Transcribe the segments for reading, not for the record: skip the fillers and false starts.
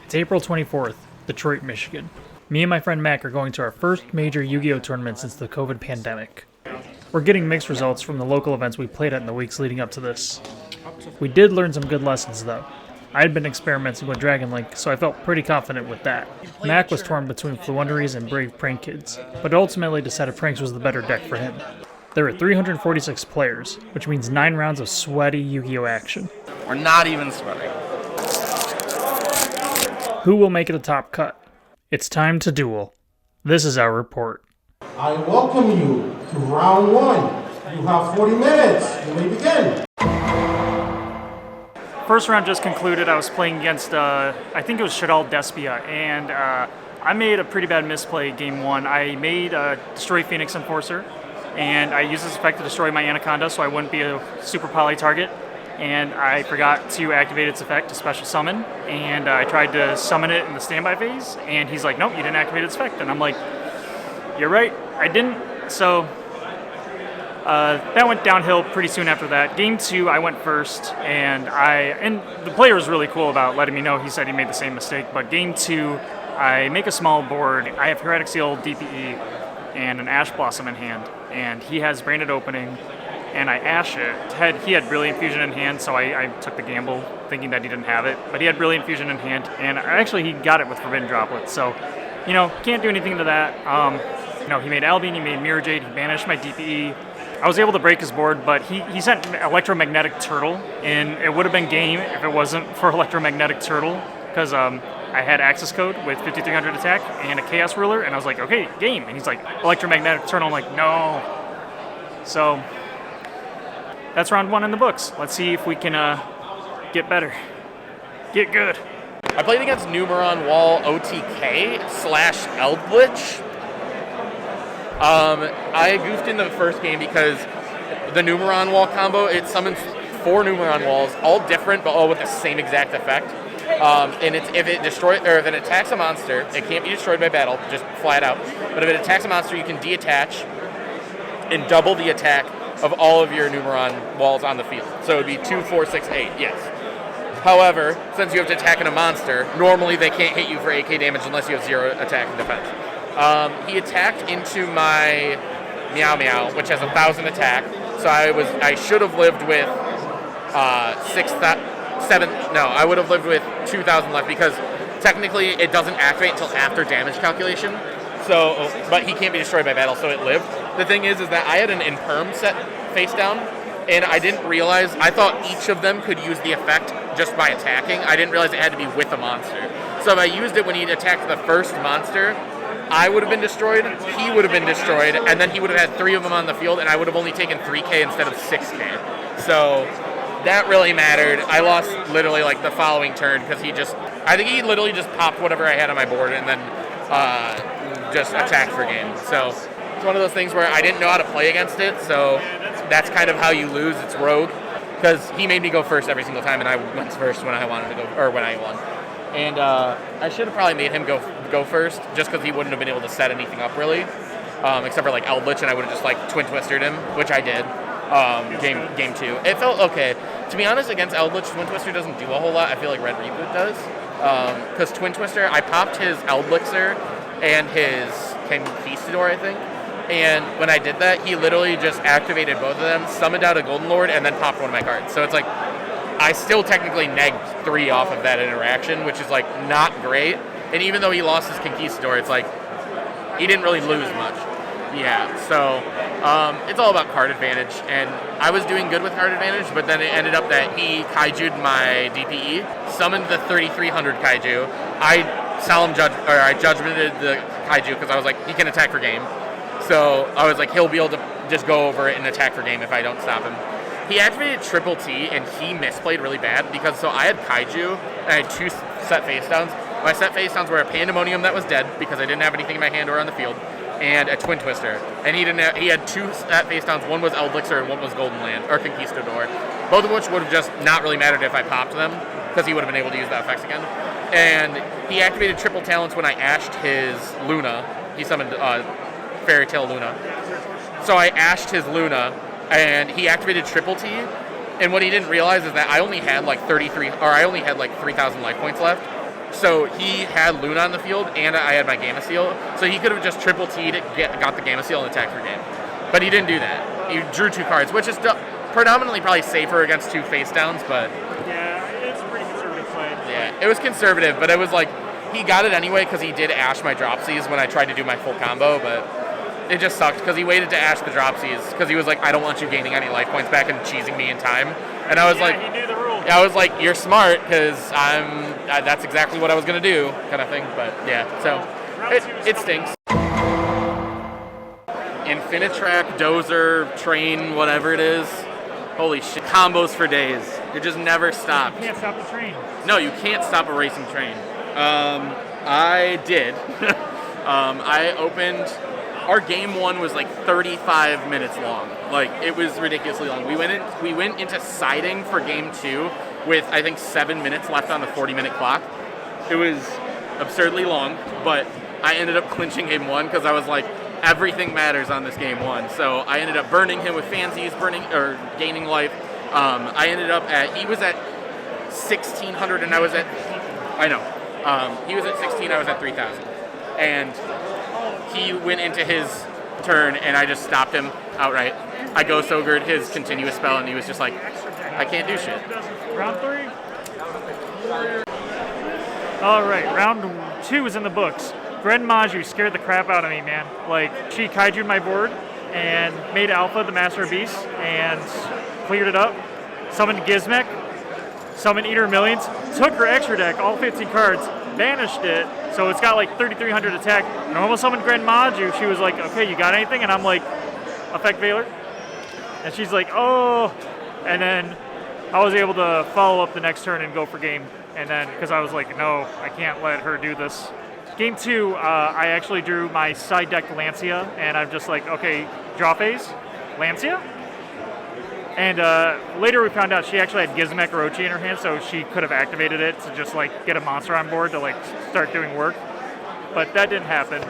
It's April 24th, Detroit, Michigan. Me and my friend Mac are going to our first major Yu-Gi-Oh! Tournament since the COVID pandemic. We're getting mixed results from the local events we played at in the weeks leading up to this. We did learn some good lessons though. I had been experimenting with Dragon Link, so I felt pretty confident with that. Mac was torn between Fluenderies and Brave Prank Kids, but ultimately decided Pranks was the better deck for him. There were 346 players, which means 9 rounds of sweaty Yu-Gi-Oh! Action. We're not even sweating. Who will make it a top cut? It's time to duel. This is our report. I welcome you to round 1. You have 40 minutes. You may begin. First round just concluded. I was playing against, I think it was Shadal Despia, and I made a pretty bad misplay game 1. I made Destroy Phoenix Enforcer, and I used this effect to destroy my Anaconda so I wouldn't be a super poly target. And I forgot to activate its effect to special summon, and I tried to summon it in the standby phase, and he's like, nope, you didn't activate its effect. And I'm like, you're right, I didn't. So that went downhill pretty soon after that. Game 2, I went first, and the player was really cool about letting me know. He said he made the same mistake, but game 2, I make a small board. I have Heretic Seal, DPE, and an Ash Blossom in hand, and he has Branded Opening, and I Ash it. He had Brilliant Fusion in hand, so I took the gamble thinking that he didn't have it, but he had Brilliant Fusion in hand, and actually he got it with Forbidden Droplet, so, can't do anything to that. He made Albion, he made Mirror Jade, he banished my DPE. I was able to break his board, but he sent Electromagnetic Turtle, and it would have been game if it wasn't for Electromagnetic Turtle, because I had access code with 5300 attack and a Chaos Ruler, and I was like, okay, game. And he's like, Electromagnetic Turtle. I'm like, no. So that's round 1 in the books. Let's see if we can get better. Get good. I played against Numeron Wall OTK/Eldritch. I goofed in the first game because the Numeron Wall combo, it summons 4 Numeron Walls, all different, but all with the same exact effect. And if it attacks a monster, it can't be destroyed by battle, just flat out. But if it attacks a monster, you can detach and double the attack of all of your Numeron Walls on the field. So it would be 2, 4, 6, 8, yes. However, since you have to attack in a monster, normally they can't hit you for 8k damage unless you have 0 attack and defense. He attacked into my Meow Meow, which has 1,000 attack. So I should have lived with I would have lived with 2,000 left because technically it doesn't activate until after damage calculation. So, but he can't be destroyed by battle, so it lived. The thing is that I had an Imperm set face down, and I didn't realize, I thought each of them could use the effect just by attacking. I didn't realize it had to be with a monster. So if I used it when he attacked the first monster, I would have been destroyed, he would have been destroyed, and then he would have had 3 of them on the field, and I would have only taken 3k instead of 6k. So that really mattered. I lost literally like the following turn because I think he literally just popped whatever I had on my board and then just attacked for game. So it's one of those things where I didn't know how to play against it, so that's kind of how you lose. It's rogue because he made me go first every single time, and I went first when I wanted to go, or when I won. And I should have probably made him go first just because he wouldn't have been able to set anything up really, except for like Eldritch, and I would have just like Twin Twistered him, which I did. Game 2. It felt okay. To be honest, against Eldritch, Twin Twister doesn't do a whole lot. I feel like Red Reboot does. Because Twin Twister, I popped his Eldlixir and his Conquistador, I think. And when I did that, he literally just activated both of them, summoned out a Golden Lord, and then popped one of my cards. So it's like, I still technically negged 3 off of that interaction, which is like not great. And even though he lost his Conquistador, it's like, he didn't really lose much. Yeah, so it's all about card advantage, and I was doing good with card advantage, but then it ended up that he Kaiju'd my DPE, summoned the 3300 Kaiju. I judgmented the Kaiju because I was like, he can attack for game. So I was like, he'll be able to just go over it and attack for game if I don't stop him. He activated Triple T, and he misplayed really bad because I had Kaiju, and I had 2 set face downs. My set face downs were a Pandemonium that was dead because I didn't have anything in my hand or on the field, and a Twin Twister. And he had 2 set face downs. One was Eldritch and one was Golden Land, or Conquistador. Both of which would have just not really mattered if I popped them, because he would have been able to use the effects again. And he activated Triple Talents when I ashed his Luna. He summoned Fairy Tail Luna. So I ashed his Luna, and he activated Triple T. And what he didn't realize is that I only had like 3,000 life points left. So he had Luna on the field, and I had my Gamma Seal. So he could have just triple T'd it, got the Gamma Seal, and attacked for game. But he didn't do that. He drew 2 cards, which is predominantly probably safer against 2 face downs, but... Yeah, it's a pretty conservative play. Yeah, it was conservative, but it was like, he got it anyway because he did ash my Dropsies when I tried to do my full combo, but it just sucked because he waited to ash the Dropsies because he was like, I don't want you gaining any life points back and cheesing me in time. And I was like... he knew the rules. I was like, you're smart, because that's exactly what I was going to do, kind of thing. But yeah, so it stinks. Infinitrack, Dozer, Train, whatever it is. Holy shit, combos for days. It just never stopped. You can't stop the train. No, you can't stop a racing train. I did. I opened... Our game 1 was like 35 minutes long. Like, it was ridiculously long. We went into siding for game 2 with, I think, 7 minutes left on the 40-minute clock. It was absurdly long, but I ended up clinching game 1 because I was like, everything matters on this game 1. So I ended up burning him with fancies, gaining life. I ended up he was at 1,600 and I was at, he was at 16, I was at 3,000. And he went into his turn, and I just stopped him outright. I Ghost Ogred his continuous spell, and he was just like, I can't do shit. Round 3? Alright, round 2 is in the books. Gren Maju scared the crap out of me, man. Like, she kaiju'd my board, and made Alpha the Master of Beasts, and cleared it up. Summoned Gizmek, summoned Eater of Millions, took her extra deck, all 15 cards, banished it, so it's got like 3,300 attack. Normal summoned Gren Maju, she was like, okay, you got anything? And I'm like, Effect Veiler. And she's like, oh. And then I was able to follow up the next turn and go for game. And then, because I was like, no, I can't let her do this. Game 2, I actually drew my side deck Lancia, and I'm just like, okay, draw phase, Lancia? And later we found out she actually had Gizmek Orochi in her hand, so she could have activated it to just like get a monster on board to like start doing work. But that didn't happen.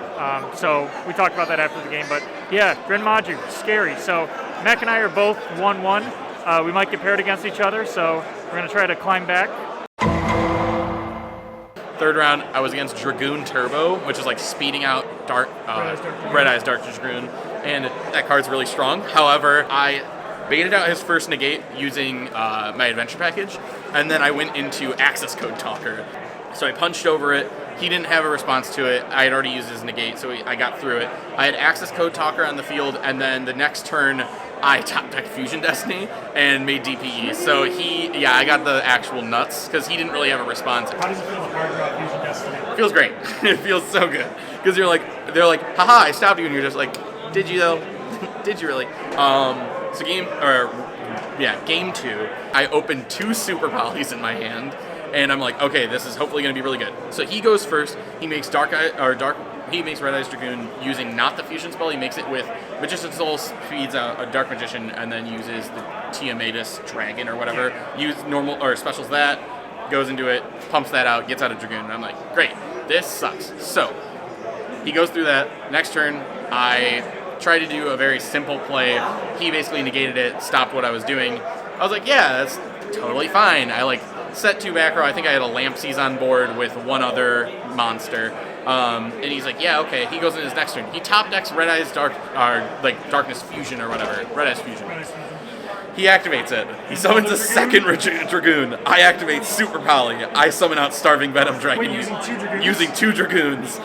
So we talked about that after the game. But yeah, Gren Maju, scary. So Mac and I are both 1-1. We might get paired against each other, so we're going to try to climb back. Third round, I was against Dragoon Turbo, which is like speeding out Red Eyes Dark Dragoon, and that card's really strong. However, I baited out his first negate using my adventure package, and then I went into Access Code Talker. So I punched over it. He didn't have a response to it. I had already used his negate, so I got through it. I had Access Code Talker on the field, and then the next turn, I top decked Fusion Destiny and made DPE. So I got the actual nuts, because he didn't really have a response. How does it feel to hard draw Fusion Destiny? It feels great. It feels so good. Because they're like, haha, I stopped you, and you're just like, did you though? Did you really? So game 2, I opened 2 Super Polys in my hand, and I'm like, okay, this is hopefully going to be really good. So he goes first. He makes he makes Red Eyes Dragoon using not the fusion spell. He makes it with Magician's Soul, feeds out a Dark Magician, and then uses the Tiamatus Dragon or whatever. Use normal or specials that, goes into it, pumps that out, gets out a Dragoon, and I'm like, great, this sucks. So he goes through that. Next turn, I tried to do a very simple play. He basically negated it, stopped what I was doing. I was like, yeah, that's totally fine. I like set 2 back row. I think I had a Lampsies on board with 1 other monster. And he's like, yeah, okay. He goes in his next turn. He top decks Red Eyes Darkness Fusion or whatever. Red Eyes Fusion. He activates it. He summons a second Dragoon. I activate Super Poly. I summon out Starving Venom Dragon using 2 Dragoons.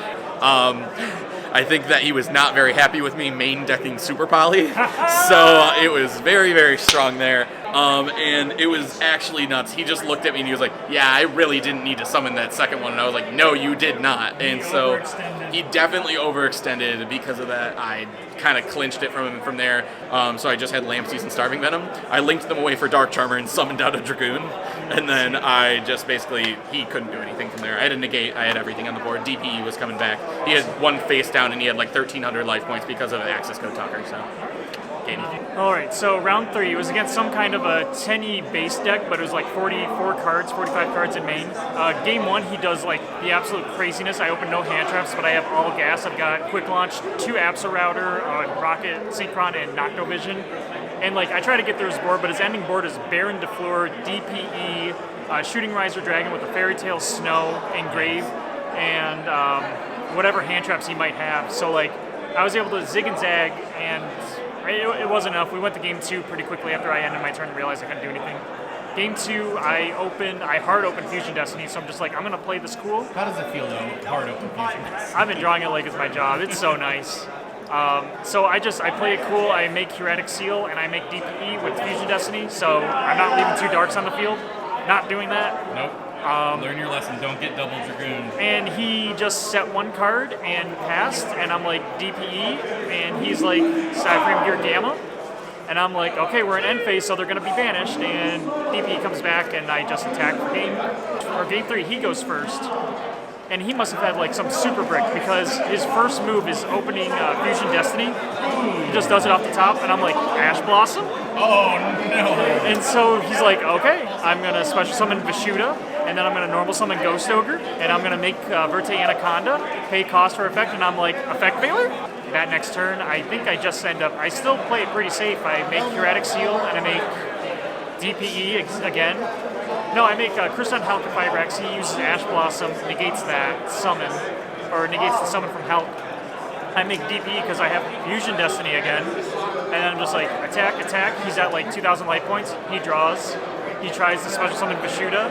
I think that he was not very happy with me main decking Super Poly, so it was very, very strong there. And it was actually nuts. He just looked at me and he was like, yeah, I really didn't need to summon that second one. And I was like, no, you did not. And so he definitely overextended. Because of that, I kind of clinched it from him from there. So I just had Lampsies and Starving Venom. I linked them away for Dark Charmer and summoned out a Dragoon. And then I just basically, he couldn't do anything from there. I had a negate, I had everything on the board. DPE was coming back. He had 1 face down and he had like 1,300 life points because of Access Code Talker, so game. Alright, so round 3, it was against some kind of a 10-y base deck, but it was like 44 cards, 45 cards in main. Game 1, he does like the absolute craziness. I open no hand traps, but I have all gas. I've got Quick Launch, 2 Absa Router, Rocket, Synchron, and Noctovision. And like I try to get through his board, but his ending board is Baron de Fleur, DPE, Shooting Riser Dragon with a Fairy Tale Snow engraved, and whatever hand traps he might have. So like, I was able to zig and zag, and it wasn't enough. We went to game 2 pretty quickly after I ended my turn and realized I couldn't do anything. Game 2, I hard opened Fusion Destiny, so I'm just like, I'm gonna play this cool. How does it feel though, hard open Fusion Destiny? I've been drawing it like it's my job. It's so nice. So I play it cool. I make Curatic Seal and I make DPE with Fusion Destiny, so I'm not leaving 2 darks on the field. Not doing that. Nope. Learn your lesson. Don't get double dragoon. And he just set 1 card and passed, and I'm like DPE, and he's like PSY-Framegear Gamma, and I'm like, okay, we're in end phase, so they're going to be banished, and DPE comes back, and I just attack for game 3. He goes first, and he must have had like some super brick because his first move is opening Fusion Destiny. He just does it off the top, and I'm like, Ash Blossom. Oh no! And so he's like, okay, I'm gonna special summon Vishuda, and then I'm gonna normal summon Ghost Ogre, and I'm gonna make Verte Anaconda, pay cost for effect, and I'm like, effect failure? That next turn, I think I just end up, I still play it pretty safe. I make Curatic Seal, and I make DPE again. No, I make Kristan Hulk Fibrax. He uses Ash Blossom, negates that summon, or negates the summon from Hulk. I make DPE because I have Fusion Destiny again, and then I'm just like, attack, attack. He's at like 2,000 life points. He draws. He tries to special summon Vishuda,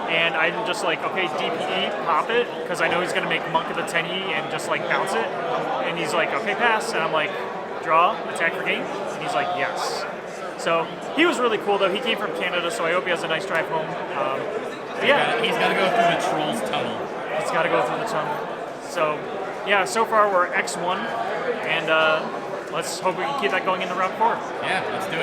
and I'm just like, okay, DPE, pop it, because I know he's going to make Monk of the Tenyi and just like bounce it. And he's like, okay, pass. And I'm like, draw, attack for game. And he's like, yes. So he was really cool though. He came from Canada, so I hope he has a nice drive home. Yeah, he's got to go through the Trolls Tunnel. He's got to go through the tunnel. So yeah, so far we're X1, and let's hope we can keep that going into round 4. Yeah, let's do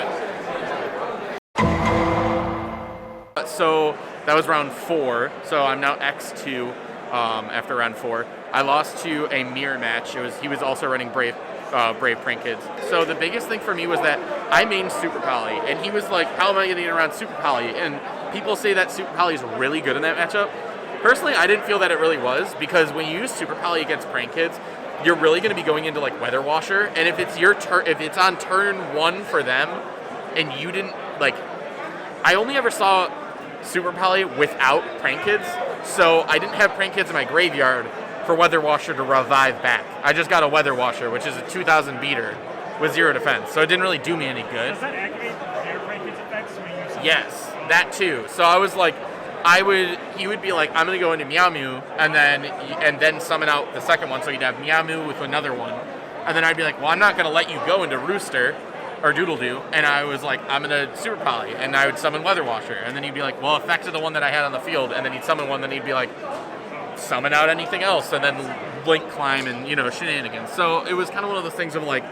it. So that was round 4. So I'm now X2 after round 4. I lost to a mirror match. He was also running Brave Prank Kids. So the biggest thing for me was that I mained Super Poly, and he was like, how am I going to get around Super Poly? And people say that Super Poly is really good in that matchup. Personally, I didn't feel that it really was, because when you use Super Poly against Prank Kids, you're really going to be going into like Weather Washer, and if it's your turn, if it's on turn 1 for them, and you didn't like, I only ever saw Super Poly without Prank Kids, so I didn't have Prank Kids in my graveyard for Weather Washer to revive back. I just got a Weather Washer, which is a 2,000 beater with 0 defense, so it didn't really do me any good. Does that activate their Prank Kids effects when you use Yes, that too. So I was like, he would be like, I'm gonna go into Meow Mew and then summon out the second one, so you'd have Meow Mew with another one, and then I'd be like, well, I'm not gonna let you go into Rooster or Doodle Doo, and I was like, I'm gonna Super Poly, and I would summon Weather Washer, and then he'd be like, well, affected the one that I had on the field, and then he'd summon one, then he'd be like, summon out anything else, and then Blink Climb and shenanigans. So it was kind of one of those things of like,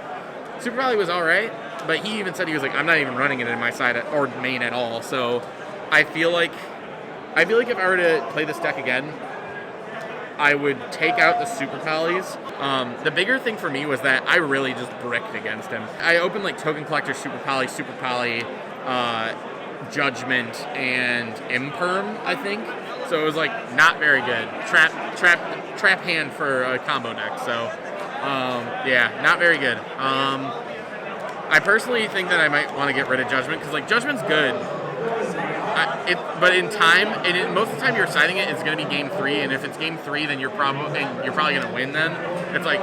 Super Poly was all right, but he even said, he was like, I'm not even running it in my side or main at all. So I feel like if I were to play this deck again, I would take out the Super Polys. The bigger thing for me was that I really just bricked against him. I opened like Token Collector, Super Poly, Judgment, and Imperm, I think. So it was like not very good. Trap hand for a combo deck. So yeah, not very good. I personally think that I might want to get rid of Judgment, because like Judgment's good. But in time, most of the time you're siding it, it's going to be game 3, and if it's game 3, then you're probably going to win. Then it's like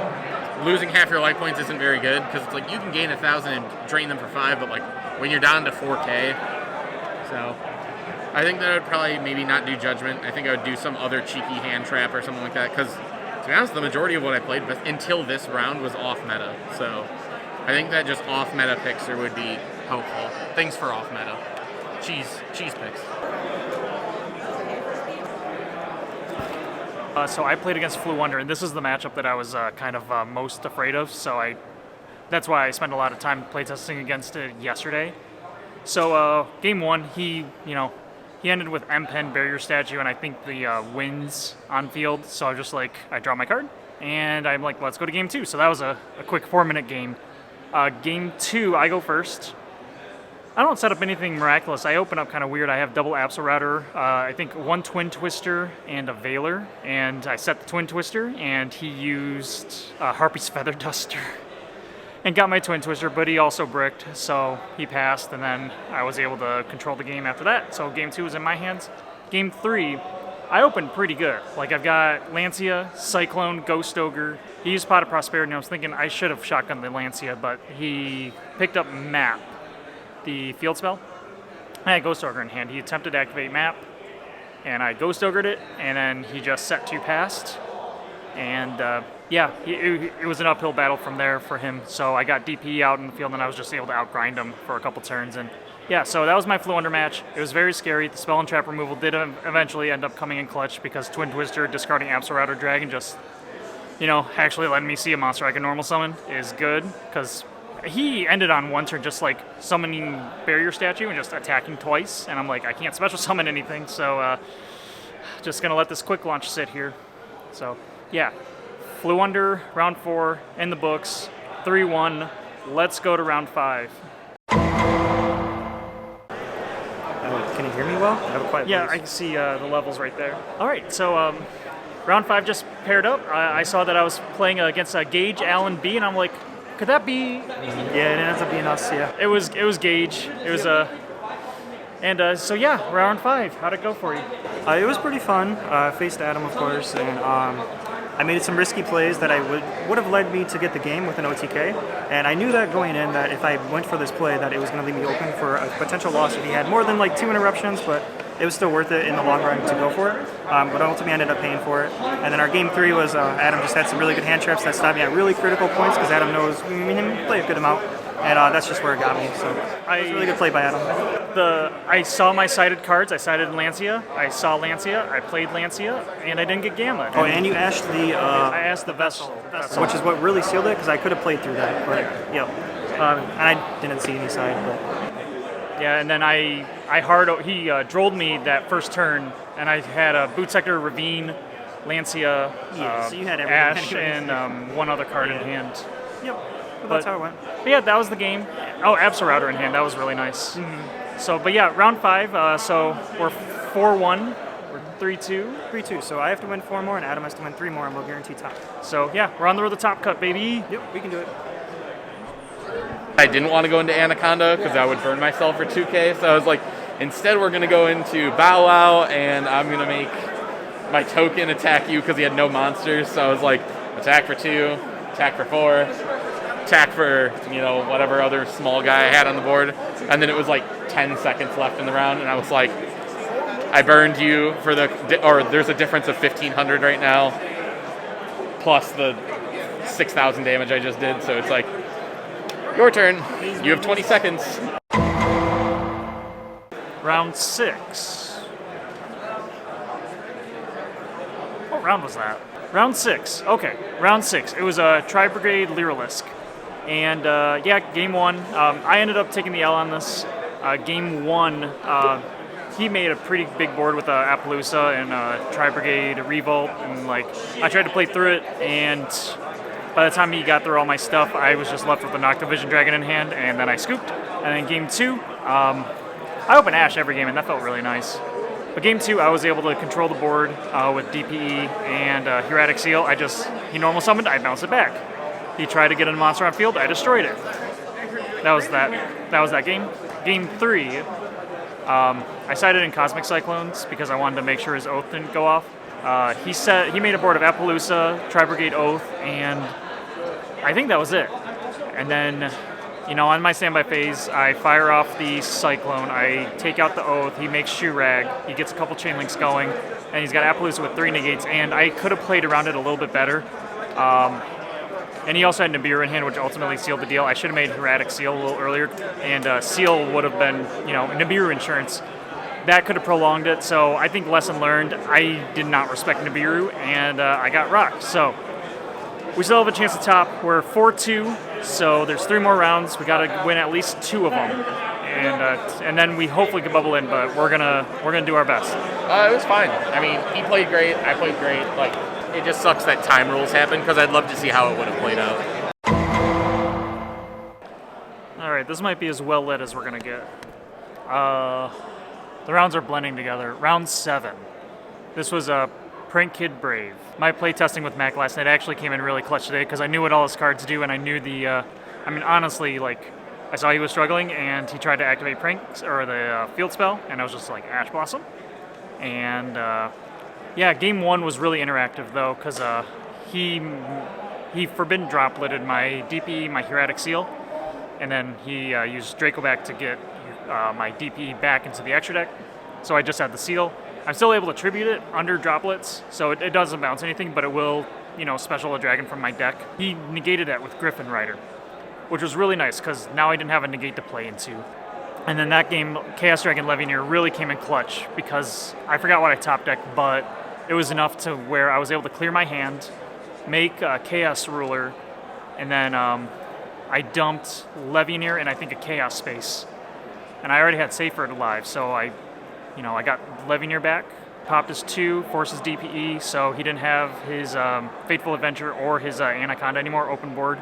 losing half your life points isn't very good, because it's like you can gain 1,000 and drain them for 5, but like when you're down to 4K, so I think that I would probably maybe not do Judgment. I think I would do some other cheeky hand trap or something like that, because to be honest, the majority of what I played until this round was off meta. So I think that just off meta picks would be helpful. Things for off meta. Cheese picks. So I played against Flu Wonder, and this is the matchup that I was kind of most afraid of. So that's why I spent a lot of time playtesting against it yesterday. So game 1, he ended with M-Pen, Barrier Statue, and I think the wins on field. So I was just like, I draw my card, and I'm like, let's go to game 2. So that was a quick 4-minute game. Game 2, I go first. I don't set up anything miraculous. I open up kind of weird. I have double Absol Router, I think 1 Twin Twister and a Veiler, and I set the Twin Twister, and he used Harpy's Feather Duster and got my Twin Twister, but he also bricked, so he passed, and then I was able to control the game after that. So game 2 was in my hands. Game 3, I opened pretty good. Like, I've got Lancia, Cyclone, Ghost Ogre. He used Pot of Prosperity, and I was thinking I should have shotgunned the Lancia, but he picked up Map, the field spell. I had Ghost Ogre in hand. He attempted to activate Map, and I Ghost Ogred it, and then he just set 2 past. And it was an uphill battle from there for him. So I got DP out in the field, and I was just able to outgrind him for a couple turns. And yeah, so that was my Flu Under match. It was very scary. The spell and trap removal did eventually end up coming in clutch because Twin Twister discarding Absol Dragon just, actually letting me see a monster I can normal summon is good because he ended on one turn just like summoning Barrier Statue and just attacking twice. And I'm like, I can't special summon anything, so just going to let this quick launch sit here. So yeah, Flew Under, round 4, in the books, 3-1. Let's go to round 5. Can you hear me well? I have a quiet Yeah, voice. I can see the levels right there. All right, so round 5 just paired up. I saw that I was playing against Gage, Allen, B, and I'm like, could that be? Yeah, it ends up being us, yeah. It was Gage. It was so yeah, round 5. How'd it go for you? It was pretty fun. Faced Adam, of course, and I made some risky plays that would have led me to get the game with an OTK, and I knew that going in that if I went for this play that it was going to leave me open for a potential loss if he had more than like 2 interruptions, but it was still worth it in the long run to go for it. But ultimately I ended up paying for it. And then our game 3 was Adam just had some really good hand traps that stopped me at really critical points because Adam knows him play a good amount. And that's just where it got me. So it was a really good play by Adam. I saw my sided cards. I sided Lancia. I saw Lancia. I played Lancia, and I didn't get Gamma. Oh, and you ashed the... I asked the Vessel. Which is what really sealed it, because I could have played through that. But, yeah. And I didn't see any side. But. Yeah, and then he drolled me that first turn, and I had a Boot Sector, Ravine, Lancia, So you had everything. Ash, and one other card in hand. Yep. Well, that's how it went. But yeah, that was the game. Oh, Absol Router in hand. That was really nice. Mm-hmm. So, but yeah, round 5. So we're 4-1. We're 3-2. 3-2. So I have to win 4 more, and Adam has to win 3 more, and we'll guarantee top. So yeah, we're on the road to top cut, baby. Yep, we can do it. I didn't want to go into Anaconda because I would burn myself for 2K, so I was like, instead we're going to go into Bow Wow, and I'm going to make my token attack you because he had no monsters, so I was like, attack for 2, attack for 4, attack for, whatever other small guy I had on the board, and then it was like 10 seconds left in the round, and I was like, I burned you for there's a difference of 1,500 right now, plus the 6,000 damage I just did, so it's like, your turn. You have 20 seconds. Round 6. What round was that? Round 6. Okay, round 6. It was a Tri-Brigade Lyralisk. And game 1. I ended up taking the L on this. Game 1, he made a pretty big board with Appaloosa and Tri-Brigade Revolt. And I tried to play through it, and by the time he got through all my stuff, I was just left with the Noctovision Dragon in hand, and then I scooped. And then game 2, I opened Ash every game, and that felt really nice. But game 2, I was able to control the board with DPE and Hieratic Seal. He normal summoned, I bounced it back. He tried to get a monster on field, I destroyed it. That was that game. Game 3, I sided in Cosmic Cyclones because I wanted to make sure his Oath didn't go off. He made a board of Appaloosa, Tri-Brigade Oath, and I think that was it. And then, on my standby phase, I fire off the Cyclone, I take out the Oath, he makes Shoe Rag, he gets a couple chain links going, and he's got Appaloosa with 3 negates, and I could have played around it a little bit better. And he also had Nibiru in hand, which ultimately sealed the deal. I should have made Hieratic Seal a little earlier, and Seal would have been, Nibiru insurance. That could have prolonged it, so I think lesson learned. I did not respect Nibiru, and I got rocked. So we still have a chance to top. We're 4-2, so there's 3 more rounds. We got to win at least 2 of them, and then we hopefully can bubble in. But we're gonna do our best. It was fine. I mean, he played great. I played great. It just sucks that time rules happen because I'd love to see how it would have played out. All right, this might be as well lit as we're gonna get. The rounds are blending together. Round 7. This was a Prank Kid Brave. My playtesting with Mac last night actually came in really clutch today because I knew what all his cards do, and I knew honestly, I saw he was struggling, and he tried to activate Pranks, or the field spell, and I was just like, Ash Blossom. And yeah, game 1 was really interactive though, because he forbidden dropleted my DPE, my Hieratic Seal, and then he used Dracoback to get my DPE back into the extra deck. So I just had the Seal. I'm still able to tribute it under droplets, so it doesn't bounce anything, but it will, special a dragon from my deck. He negated that with Griffin Rider, which was really nice because now I didn't have a negate to play into. And then that game, Chaos Dragon Levianeer really came in clutch because I forgot what I top decked, but it was enough to where I was able to clear my hand, make a Chaos Ruler, and then I dumped Levianeer and I think a Chaos Space. And I already had Saferd alive, so I got Levianeer back, popped his 2, forces DPE, so he didn't have his Fateful Adventure or his Anaconda anymore, open board.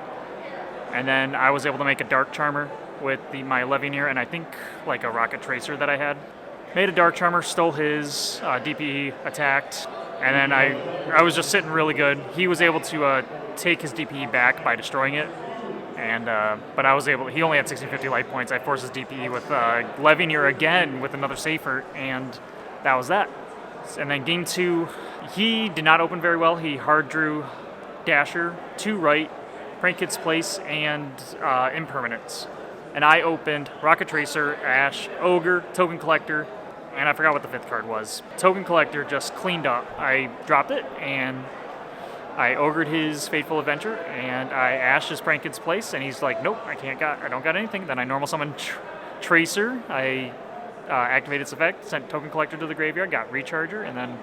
And then I was able to make a Dark Charmer with my Levianeer and I think like a Rocket Tracer that I had. Made a Dark Charmer, stole his DPE, attacked, and then I was just sitting really good. He was able to take his DPE back by destroying it. And but I was able. He only had 1650 life points. I forced his DPE with Levianeer again with another Safer, and that was that. And then game 2, he did not open very well. He hard drew Dasher, 2 right, Prank Kid's Place, and Impermanence. And I opened Rocket Tracer, Ash, Ogre, Token Collector, and I forgot what the 5th card was. Token Collector just cleaned up. I dropped it and I ogred his Fateful Adventure, and I ashed his Prank Kid's Place, and he's like, nope, I don't got anything. Then I normal summoned Tracer, I activated its effect, sent Token Collector to the graveyard, got Recharger, and then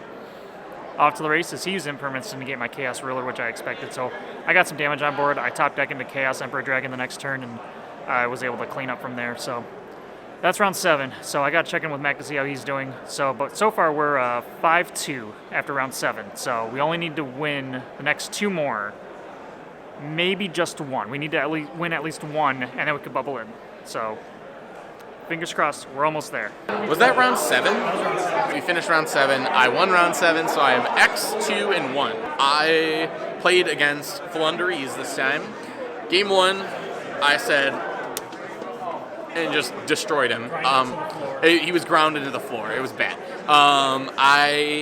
off to the races. He used Impermanence to negate my Chaos Ruler, which I expected, so I got some damage on board. I top deck into Chaos Emperor Dragon the next turn, and I was able to clean up from there, so that's round 7. So I got to check in with Mac to see how he's doing. But so far we're 5-2 after round 7. So we only need to win the next 2 more, maybe just 1. We need to win at least 1, and then we could bubble in. So fingers crossed, we're almost there. Was that round 7? We finished round 7. I won round 7, so I am X2-1. I played against Flunderies this time. Game 1, I said, and just destroyed him. He was grounded to the floor. It was bad.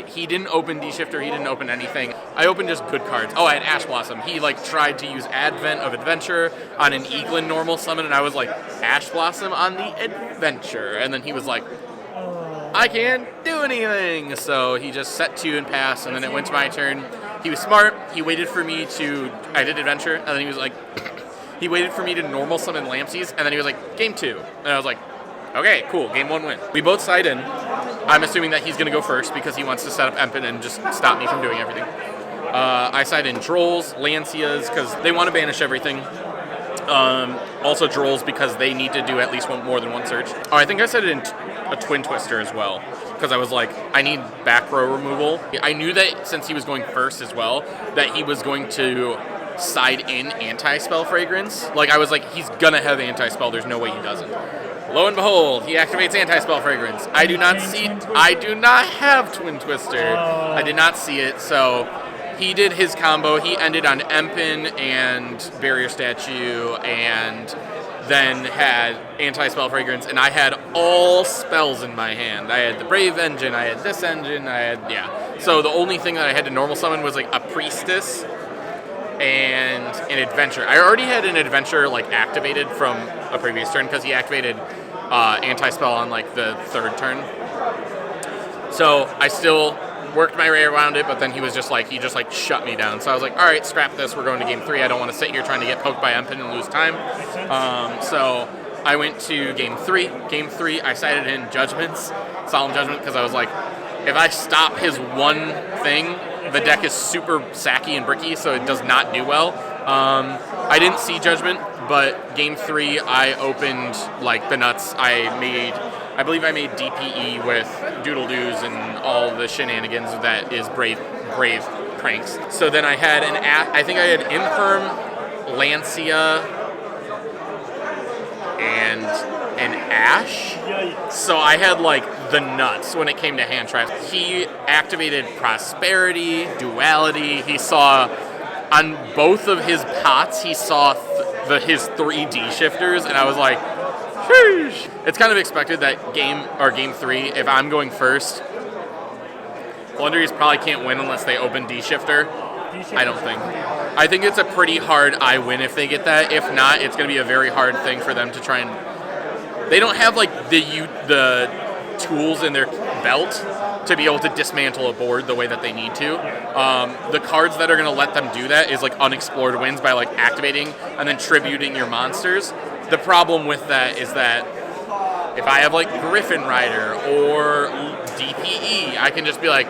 He didn't open D-Shifter. He didn't open anything. I opened just good cards. Oh, I had Ash Blossom. He tried to use Advent of Adventure on an Eaglin normal summon, and I was like, Ash Blossom on the Adventure. And then he was like, I can't do anything. So he just set 2 and passed, and then it went to my turn. He was smart. He waited for me I did Adventure, and then he was like, he waited for me to normal summon Lampsies, and then he was like, game 2. And I was like, okay, cool, game 1 win. We both side in. I'm assuming that he's going to go first because he wants to set up Empin and just stop me from doing everything. I side in Drolls, Lancias, because they want to banish everything. Also Drolls because they need to do at least more than one search. Oh, I think I said it in a Twin Twister as well, because I was like, I need back row removal. I knew that since he was going first as well, that he was going to side in Anti-Spell Fragrance. I was like, he's gonna have Anti-Spell, there's no way he doesn't. Lo and behold, he activates Anti-Spell Fragrance. I do not have Twin Twister. I did not see it, so he did his combo. He ended on Empin and Barrier Statue, and then had Anti-Spell Fragrance, and I had all spells in my hand. I had the Brave Engine, I had this engine, So the only thing that I had to normal summon was a Priestess and an Adventure. I already had an Adventure activated from a previous turn because he activated Anti-Spell on the 3rd turn. So I still worked my way around it, but then he just shut me down. So I was like, all right, scrap this. We're going to game 3. I don't want to sit here trying to get poked by Empin and lose time. So I went to game 3. Game 3, I sided in Judgments, Solemn Judgment, because I was like, if I stop his one thing, the deck is super sacky and bricky, so it does not do well. I didn't see Judgment, but game 3, I opened the nuts. I believe I made DPE with Doodle Doos and all the shenanigans that is Brave pranks. So then I had I think I had Imperm, Lancia, and an Ash. So I had the nuts when it came to hand traps. He activated Prosperity, Duality. He saw on both of his pots, he saw his 3D shifters, and I was like, sheesh. It's kind of expected that game 3, if I'm going first, Blunderies probably can't win unless they open D-Shifter. I don't think. I think it's a pretty hard I win if they get that. If not, it's going to be a very hard thing for them to try and... They don't have like the tools in their belt to be able to dismantle a board the way that they need to. The cards that are going to let them do that is like Unexplored Winds by like activating and then tributing your monsters. The problem with that is that if I have like Griffin Rider or DPE, I can just be like,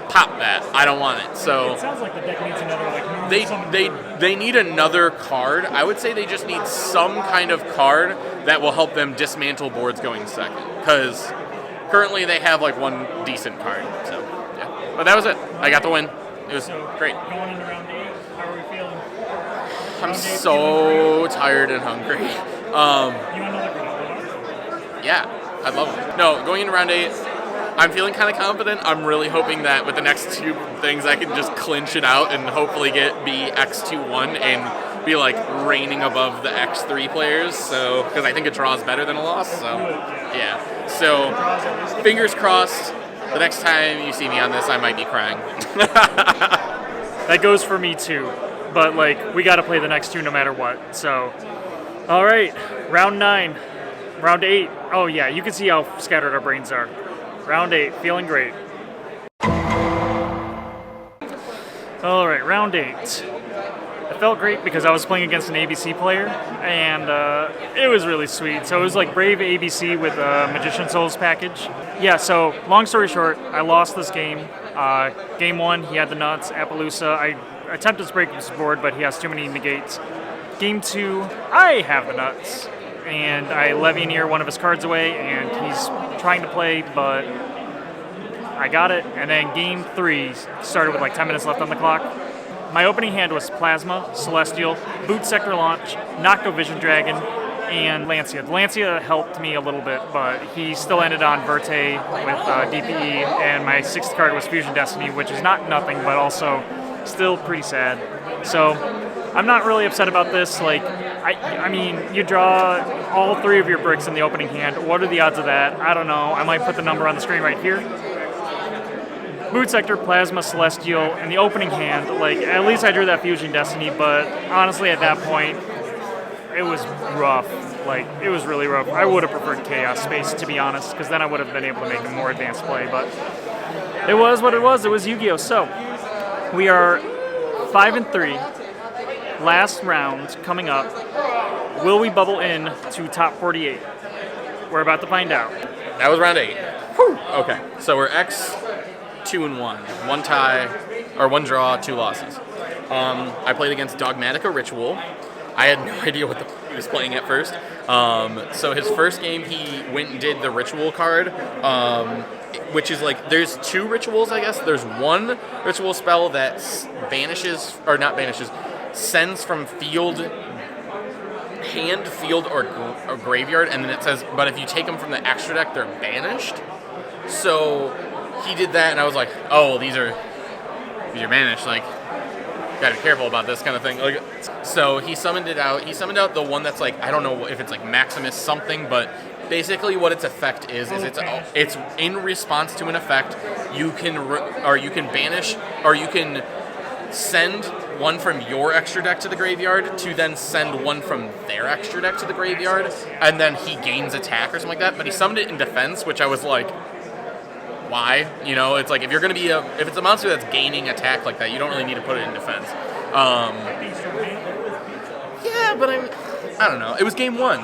pop that. I don't want it. So It sounds like the deck needs another like. they need another card. I would say they just need some kind of card that will help them dismantle boards going second. Because currently they have like one decent card. So yeah, but that was it. I got the win. It was great. Going into round 8, how are we feeling? I'm so tired and hungry. You want another round? Yeah, I'd love it. No, going into round 8, I'm feeling kind of confident. I'm really hoping that with the next 2 things, I can just clinch it out and hopefully be X2-1 and be like reigning above the X3 players. So, because I think a draw is better than a loss. So, yeah. So, fingers crossed. The next time you see me on this, I might be crying. That goes for me too, but like we got to play the next 2 no matter what. So, all right, round 9, round 8. Oh yeah, you can see how scattered our brains are. Round 8, feeling great. All right, round 8. It felt great because I was playing against an ABC player, and it was really sweet. So it was like Brave ABC with a Magician Souls package. Yeah, so long story short, I lost this game. Game 1, he had the nuts, Appaloosa. I attempted to break his board, but he has too many negates. Game 2, I have the nuts, and I Levianeer one of his cards away, and he's trying to play, but I got it. And then game 3 started with like 10 minutes left on the clock. My opening hand was Plasma, Celestial, Boot Sector Launch, Nocto Vision Dragon, and Lancia. Lancia helped me a little bit, but he still ended on Verte with DPE, and my 6th card was Fusion Destiny, which is not nothing, but also still pretty sad. So I'm not really upset about this. Like, I mean, you draw all 3 of your bricks in the opening hand. What are the odds of that? I don't know. I might put the number on the screen right here. Boot Sector, Plasma, Celestial, in the opening hand. Like, at least I drew that Fusion Destiny, but honestly, at that point, it was rough. Like, it was really rough. I would have preferred Chaos Space, to be honest, because then I would have been able to make a more advanced play, but it was what it was. It was Yu-Gi-Oh! So, we are 5-3. Last round coming up. Will we bubble in to top 48? We're about to find out. That was round 8. Whew. Okay, so we're X2-1. 1 tie, or 1 draw, 2 losses. I played against Dogmatica Ritual. I had no idea what he was playing at first. So his first game, he went and did the Ritual card, which is like, there's 2 rituals, I guess. There's 1 ritual spell that banishes, or not banishes, sends from field, hand, field, or graveyard, and then it says, but if you take them from the extra deck, they're banished. So he did that, and I was like, oh, these are banished. Like, gotta be careful about this kind of thing. Like, so he summoned it out. He summoned out the one that's like, I don't know if it's like Maximus something, but basically what its effect is it's in response to an effect. You can banish, or you can send one from your extra deck to the graveyard to then send one from their extra deck to the graveyard, and then he gains attack or something like that. But he summoned it in defense, which I was like, why? You know, it's like if you're going to be if it's a monster that's gaining attack like that, you don't really need to put it in defense. Yeah, but I don't know. It was game 1.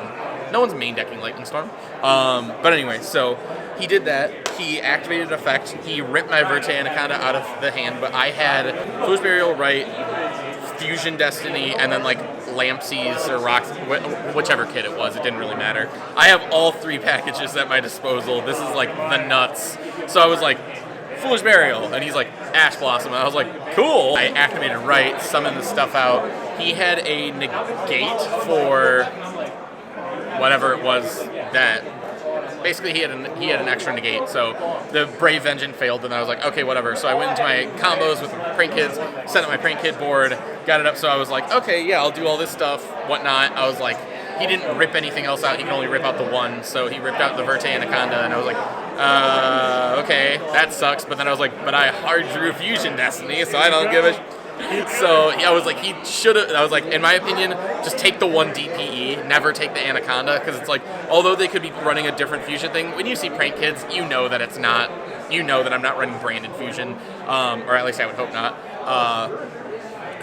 No one's main decking Lightning Storm. But anyway, so he did that. He activated effect. He ripped my Verte Anaconda out of the hand, but I had Foolish Burial Rite, Fusion Destiny, and then like Lampsies or Rocks, whichever kit it was. It didn't really matter. I have all 3 packages at my disposal. This is like the nuts. So I was like, Foolish Burial, and he's like, Ash Blossom. And I was like, cool. I activated Rite, summoned the stuff out. He had a negate for whatever it was that. Basically, he had an extra negate, so the Brave Vengeance failed, and I was like, okay, whatever. So I went into my combos with Prank Kids, set up my Prank Kid board, got it up, so I was like, okay, yeah, I'll do all this stuff, whatnot. I was like, he didn't rip anything else out. He can only rip out the one, so he ripped out the Verte Anaconda, and I was like, okay, that sucks. But then I was like, but I hard drew Fusion Destiny, so I don't give a. So yeah, I was like, he should have. I was like, in my opinion, just take the one DPE, never take the Anaconda, because it's like, although they could be running a different fusion thing, when you see Prank Kids, you know that it's not. You know that I'm not running branded fusion, or at least I would hope not.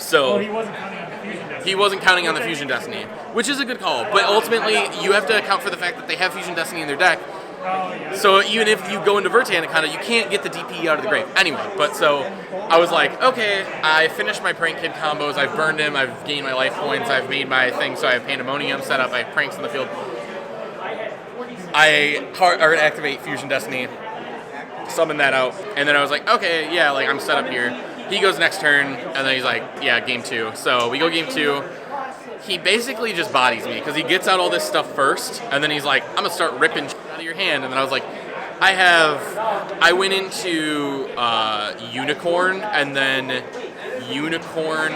So He wasn't counting on the Fusion Destiny. he wasn't counting on the Fusion Destiny, which is a good call. But ultimately, you have to account for the fact that they have Fusion Destiny in their deck. So even if you go into Verte Anaconda, you can't get the DPE out of the grave. Anyway, but so I was like, okay, I finished my Prank Kid combos, I've burned him, I've gained my life points, I've made my thing, so I have Pandemonium set up, I have Pranks in the field. I activate Fusion Destiny, summon that out, and then I was like, okay, yeah, like I'm set up here. He goes next turn, and then he's like, yeah, game 2. So we go game 2. He basically just bodies me because he gets out all this stuff first, and then he's like, I'm gonna start ripping shit out of your hand. And then I was like, I went into Unicorn, and then Unicorn,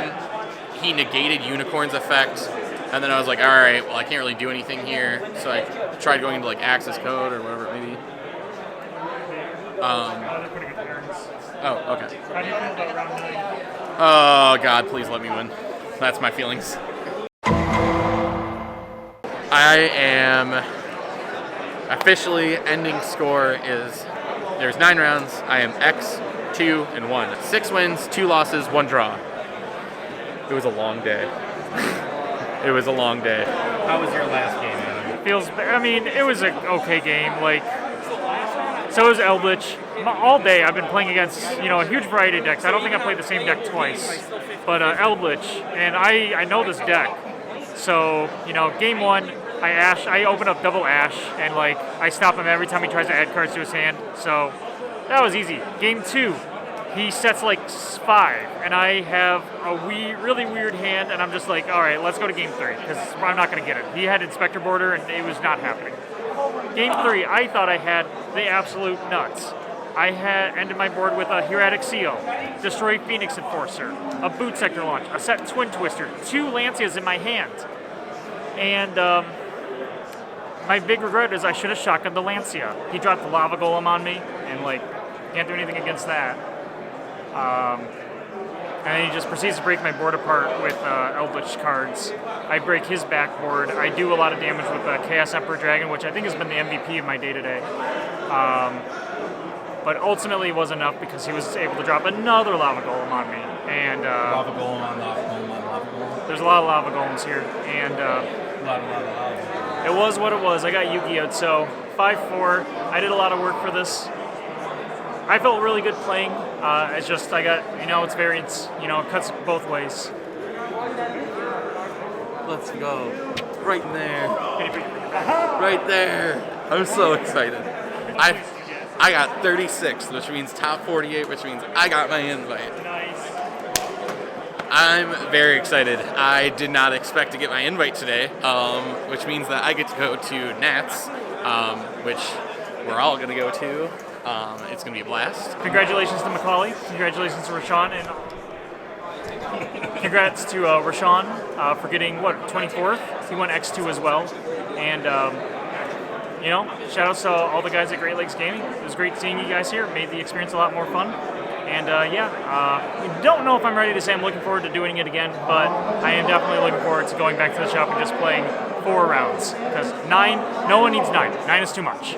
he negated Unicorn's effect, and then I was like, all right, well I can't really do anything here, so I tried going into like Access Code or whatever it may be. Oh, okay. How do you feel about round 9? Oh God, please let me win. That's my feelings. I am officially ending score is there's 9 rounds. I am X, 2, and 1. 6 wins, 2 losses, 1 draw. It was a long day. It was a long day. How was your last game, Adam? I mean, it was an okay game. Like, so was Eldritch. All day I've been playing against, a huge variety of decks. I don't think I played the same deck twice, but Eldritch, and I know this deck. So, game 1, I open up double Ash, and like I stop him every time he tries to add cards to his hand. So that was easy. Game 2, he sets like 5, and I have a really weird hand, and I'm just like, all right, let's go to game 3 because I'm not going to get it. He had Inspector Border, and it was not happening. Game 3, I thought I had the absolute nuts. I had ended my board with a Hieratic Seal, Destroy Phoenix Enforcer, a Boot Sector Launch, a set Twin Twister, 2 Lancias in my hand. And my big regret is I should have shotgunned the Lancia. He dropped the Lava Golem on me, and like, can't do anything against that. And then he just proceeds to break my board apart with Eldritch cards. I break his backboard. I do a lot of damage with Chaos Emperor Dragon, which I think has been the MVP of my day-to-day. But ultimately it was enough because he was able to drop another Lava Golem on me. And Lava Golem on Lava Golem on Lava Golem. there's a lot of Lava Golems here. And Lava. it was what it was. I got Yu-Gi-Oh'd, so 5-4. I did a lot of work for this. I felt really good playing. It's just I got, it's variance. It cuts both ways. Let's go. Right there. Right there. I'm so excited. I got 36, which means top 48, which means I got my invite. Nice. I'm very excited. I did not expect to get my invite today, which means that I get to go to Nats, which we're all going to go to. It's going to be a blast. Congratulations to Macaulay. Congratulations to Rashawn. And congrats to Rashawn for getting, 24th? He went X2 as well. And, shout outs to all the guys at Great Lakes Gaming. It was great seeing you guys here. It made the experience a lot more fun. And, I don't know if I'm ready to say I'm looking forward to doing it again, but I am definitely looking forward to going back to the shop and just playing 4 rounds. Because 9, no one needs 9. 9 is too much.